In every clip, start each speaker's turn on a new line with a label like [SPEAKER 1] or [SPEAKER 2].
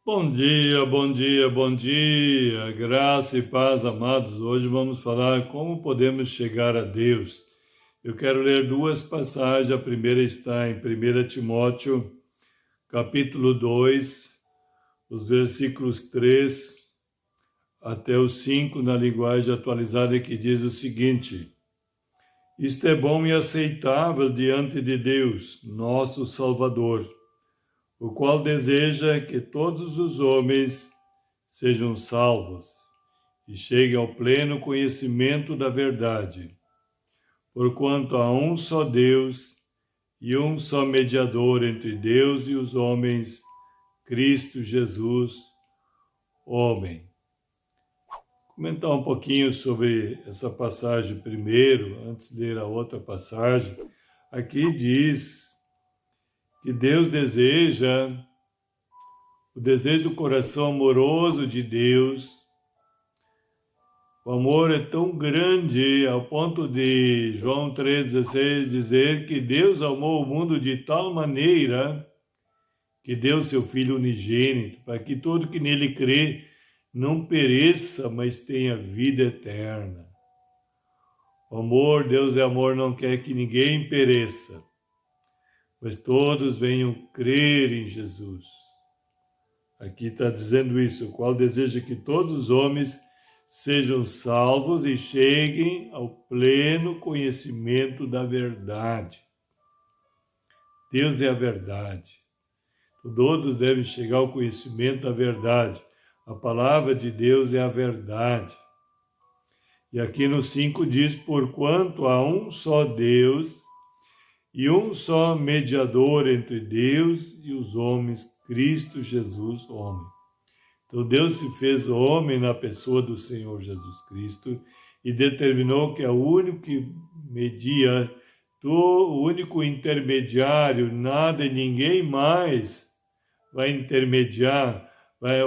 [SPEAKER 1] Bom dia, bom dia, bom dia, graça e paz, amados. Hoje vamos falar como podemos chegar a Deus. Eu quero ler duas passagens. A primeira está em 1 Timóteo, capítulo 2, os versículos 3 até os 5, na linguagem atualizada, que diz o seguinte: Isto é bom e aceitável diante de Deus, nosso Salvador, o qual deseja que todos os homens sejam salvos e cheguem ao pleno conhecimento da verdade. Porquanto há um só Deus e um só mediador entre Deus e os homens, Cristo Jesus, homem. Comentar um pouquinho sobre essa passagem primeiro, antes de ler a outra passagem. Aqui diz que Deus deseja, o desejo do coração amoroso de Deus. O amor é tão grande ao ponto de João 3,16 dizer que Deus amou o mundo de tal maneira que deu seu Filho unigênito, para que todo que nele crê não pereça, mas tenha vida eterna. O amor, Deus é amor, não quer que ninguém pereça, mas todos venham crer em Jesus. Aqui está dizendo isso, o qual deseja que todos os homens sejam salvos e cheguem ao pleno conhecimento da verdade. Deus é a verdade. Todos devem chegar ao conhecimento da verdade. A palavra de Deus é a verdade. E aqui no 5 diz, porquanto há um só Deus e um só mediador entre Deus e os homens, Cristo Jesus, homem. Então Deus se fez homem na pessoa do Senhor Jesus Cristo e determinou que é o único que media, o único intermediário, nada e ninguém mais vai intermediar,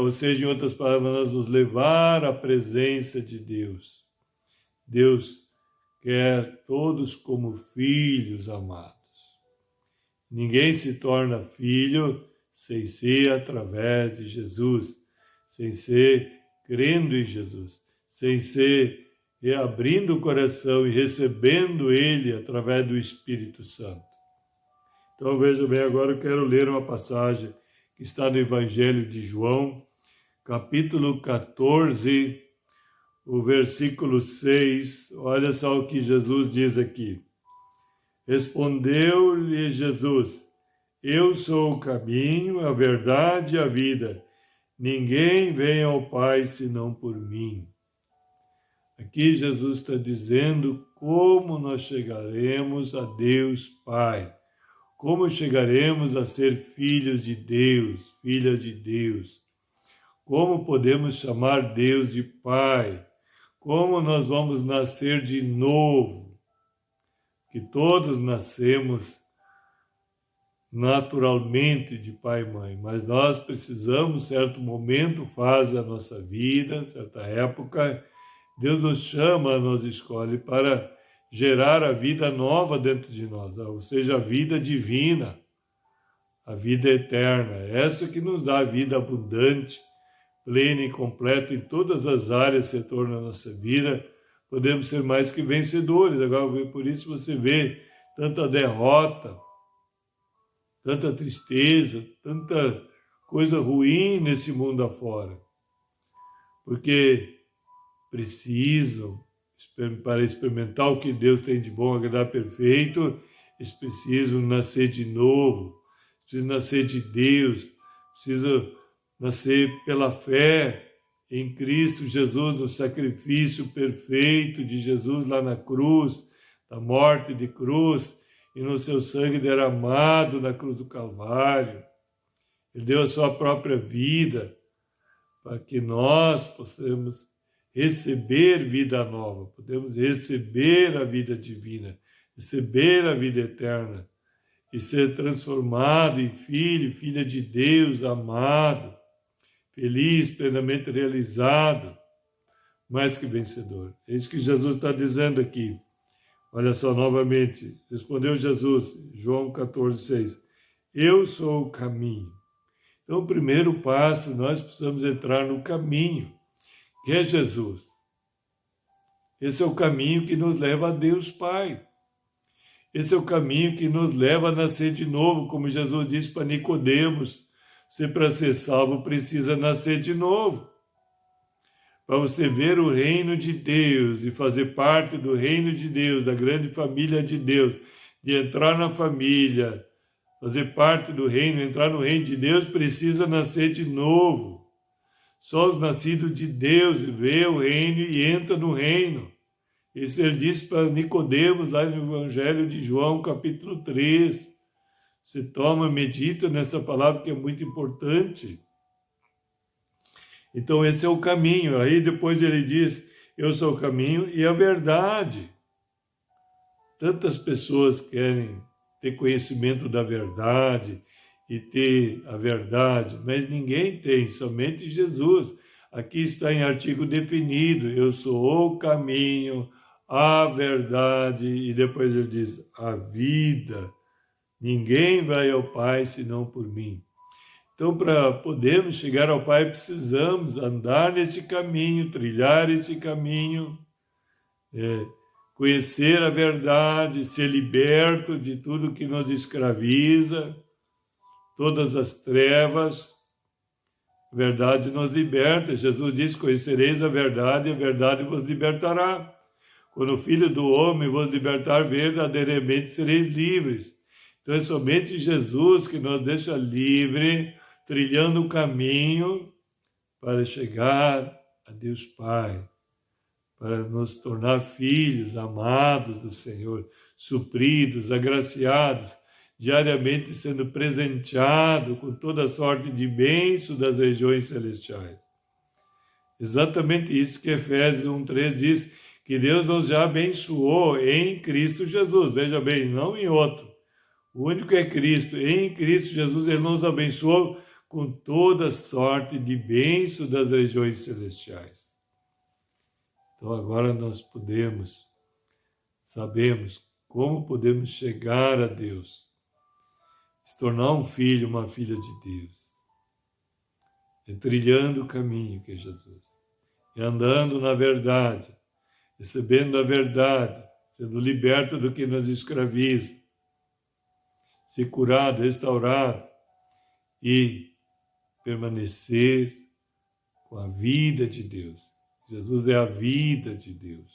[SPEAKER 1] ou seja, em outras palavras, nos levar à presença de Deus. Deus quer todos como filhos amados. Ninguém se torna filho sem ser através de Jesus, sem ser crendo em Jesus, sem ser abrindo o coração e recebendo Ele através do Espírito Santo. Então veja bem, agora eu quero ler uma passagem que está no Evangelho de João, capítulo 14, o versículo 6. Olha só o que Jesus diz aqui. Respondeu-lhe Jesus, eu sou o caminho, a verdade e a vida. Ninguém vem ao Pai senão por mim. Aqui Jesus está dizendo como nós chegaremos a Deus Pai. Como chegaremos a ser filhos de Deus, filhas de Deus. Como podemos chamar Deus de Pai. Como nós vamos nascer de novo. Que todos nascemos naturalmente de pai e mãe, mas nós precisamos, certo momento, fase da nossa vida, certa época, Deus nos chama, nos escolhe para gerar a vida nova dentro de nós, ou seja, a vida divina, a vida eterna, essa que nos dá a vida abundante, plena e completa em todas as áreas, setor da nossa vida, podemos ser mais que vencedores. Agora, por isso você vê tanta derrota, tanta tristeza, tanta coisa ruim nesse mundo afora. Porque precisam, para experimentar o que Deus tem de bom, agradável, perfeito, eles precisam nascer de novo, precisam nascer de Deus, precisam nascer pela fé em Cristo Jesus, no sacrifício perfeito de Jesus lá na cruz, na morte de cruz, e no seu sangue derramado na cruz do Calvário. Ele deu a sua própria vida para que nós possamos receber vida nova, podemos receber a vida divina, receber a vida eterna e ser transformado em filho, filha de Deus, amado, feliz, plenamente realizado, mais que vencedor. É isso que Jesus está dizendo aqui. Olha só, novamente, respondeu Jesus, João 14, 6. Eu sou o caminho. Então, o primeiro passo, nós precisamos entrar no caminho, que é Jesus. Esse é o caminho que nos leva a Deus Pai. Esse é o caminho que nos leva a nascer de novo, como Jesus disse para Nicodemos. Você, para ser salvo, precisa nascer de novo. Para você ver o reino de Deus e fazer parte do reino de Deus, da grande família de Deus, de entrar na família, fazer parte do reino, entrar no reino de Deus, precisa nascer de novo. Só os nascidos de Deus vê o reino e entra no reino. Isso ele disse para Nicodemos lá no Evangelho de João, capítulo 3. Você toma, medita nessa palavra que é muito importante. Então esse é o caminho. Aí depois ele diz, eu sou o caminho e a verdade. Tantas pessoas querem ter conhecimento da verdade e ter a verdade, mas ninguém tem, somente Jesus. Aqui está em artigo definido, eu sou o caminho, a verdade, e depois ele diz, a vida. Ninguém vai ao Pai senão por mim. Então, para podermos chegar ao Pai, precisamos andar nesse caminho, trilhar esse caminho, conhecer a verdade, ser liberto de tudo que nos escraviza, todas as trevas. A verdade nos liberta. Jesus disse, conhecereis a verdade e a verdade vos libertará. Quando o Filho do Homem vos libertar, verdadeiramente sereis livres. Então é somente Jesus que nos deixa livre, trilhando o caminho para chegar a Deus Pai, para nos tornar filhos amados do Senhor, supridos, agraciados, diariamente sendo presenteado com toda sorte de bênção das regiões celestiais. Exatamente isso que Efésios 1:3 diz, que Deus nos já abençoou em Cristo Jesus. Veja bem, não em outro. O único é Cristo. Em Cristo Jesus, Ele nos abençoou com toda sorte de bênção das regiões celestiais. Então agora nós sabemos como podemos chegar a Deus, se tornar um filho, uma filha de Deus, trilhando o caminho que é Jesus, e andando na verdade, recebendo a verdade, sendo liberto do que nos escraviza, ser curado, restaurado e permanecer com a vida de Deus. Jesus é a vida de Deus.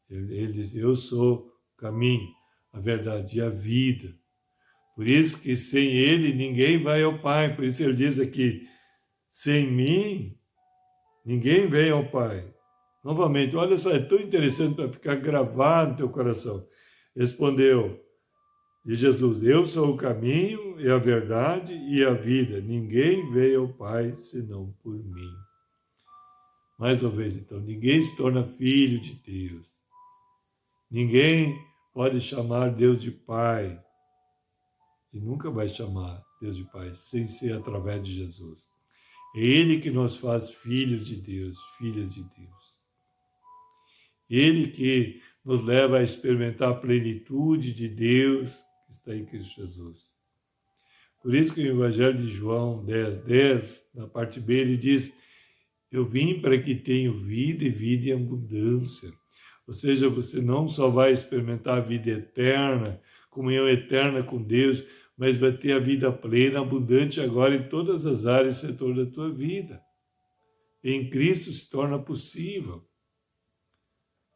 [SPEAKER 1] Ele diz, eu sou o caminho, a verdade e a vida. Por isso que sem Ele ninguém vai ao Pai. Por isso ele diz aqui, sem mim ninguém vem ao Pai. Novamente, olha só, é tão interessante para ficar gravado no teu coração. Respondeu Jesus, eu sou o caminho e a verdade e a vida. Ninguém veio ao Pai senão por mim. Mais uma vez, então, ninguém se torna filho de Deus. Ninguém pode chamar Deus de Pai. E nunca vai chamar Deus de Pai sem ser através de Jesus. É Ele que nos faz filhos de Deus, filhas de Deus. Ele que nos leva a experimentar a plenitude de Deus que está em Cristo Jesus. Por isso que o Evangelho de João 10:10, na parte B, ele diz, eu vim para que tenham vida e vida em abundância. Ou seja, você não só vai experimentar a vida eterna, comunhão eterna com Deus, mas vai ter a vida plena, abundante agora em todas as áreas e setores da tua vida. Em Cristo se torna possível.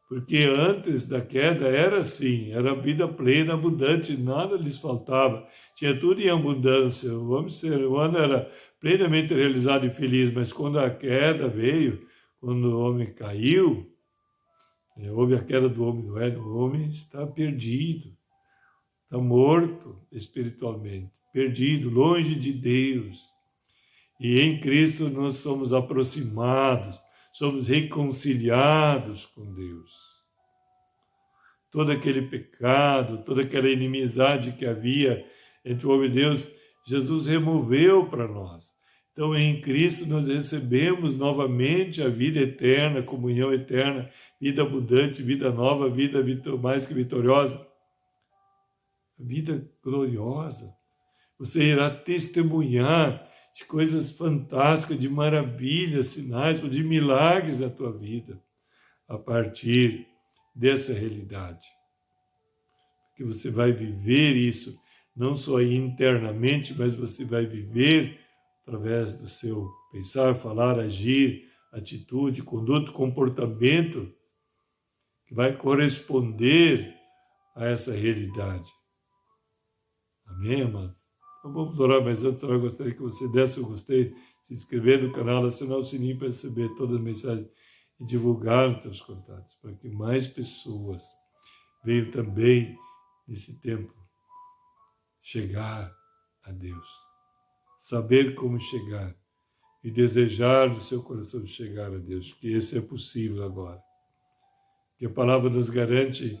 [SPEAKER 1] Porque antes da queda era assim, era vida plena, abundante, nada lhes faltava. Tinha tudo em abundância. O homem ser humano era plenamente realizado e feliz, mas quando a queda veio, quando o homem caiu, houve a queda do homem no Éden, o homem está perdido, está morto espiritualmente, perdido, longe de Deus. E em Cristo nós somos aproximados, somos reconciliados com Deus. Todo aquele pecado, toda aquela inimizade que havia entre o homem e Deus, Jesus removeu para nós. Então, em Cristo, nós recebemos novamente a vida eterna, comunhão eterna, vida abundante, vida nova, vida mais que vitoriosa, vida gloriosa. Você irá testemunhar de coisas fantásticas, de maravilhas, sinais, de milagres na tua vida, a partir dessa realidade. Que você vai viver isso, não só internamente, mas você vai viver através do seu pensar, falar, agir, atitude, conduta, comportamento, que vai corresponder a essa realidade. Amém, amados? Então vamos orar, mas antes eu gostaria que você desse o gostei, se inscrever no canal, assinar o sininho para receber todas as mensagens e divulgar nos teus contatos, para que mais pessoas venham também, nesse tempo, chegar a Deus. Saber como chegar e desejar no seu coração chegar a Deus, porque isso é possível agora. Que a palavra nos garante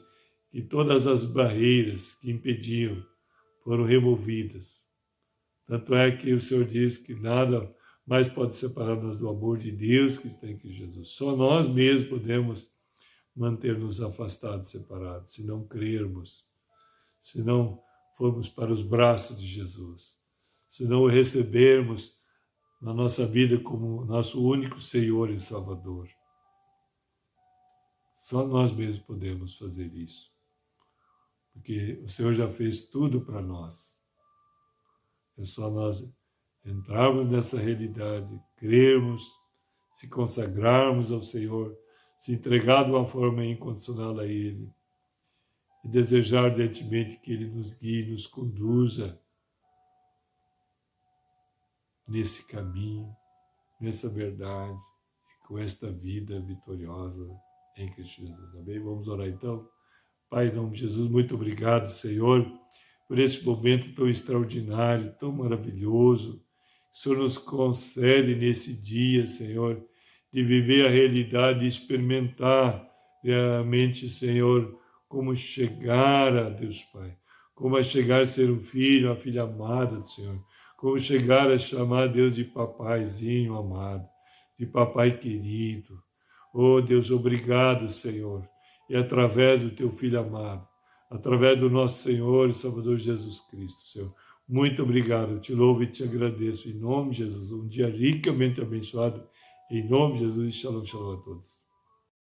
[SPEAKER 1] que todas as barreiras que impediam foram removidas. Tanto é que o Senhor diz que nada mais pode separar-nos do amor de Deus que está em Cristo Jesus. Só nós mesmos podemos manter-nos afastados, separados, se não crermos, se não formos para os braços de Jesus, se não o recebermos na nossa vida como nosso único Senhor e Salvador. Só nós mesmos podemos fazer isso, porque o Senhor já fez tudo para nós. É só nós entrarmos nessa realidade, crermos, se consagrarmos ao Senhor, se entregar de uma forma incondicional a Ele e desejar ardentemente que Ele nos guie, nos conduza nesse caminho, nessa verdade e com esta vida vitoriosa em Cristo Jesus. Amém? Vamos orar então? Pai, em nome de Jesus, muito obrigado, Senhor, por esse momento tão extraordinário, tão maravilhoso, que o Senhor nos concede nesse dia, Senhor, de viver a realidade, de experimentar realmente, Senhor, como chegar a Deus Pai, como chegar a ser um filho, uma filha amada do Senhor, como chegar a chamar Deus de papaizinho amado, de papai querido. Oh Deus, obrigado, Senhor, e através do teu Filho amado, através do nosso Senhor e Salvador Jesus Cristo, Senhor. Muito obrigado, eu te louvo e te agradeço, em nome de Jesus, um dia ricamente abençoado, em nome de Jesus, shalom, shalom a todos.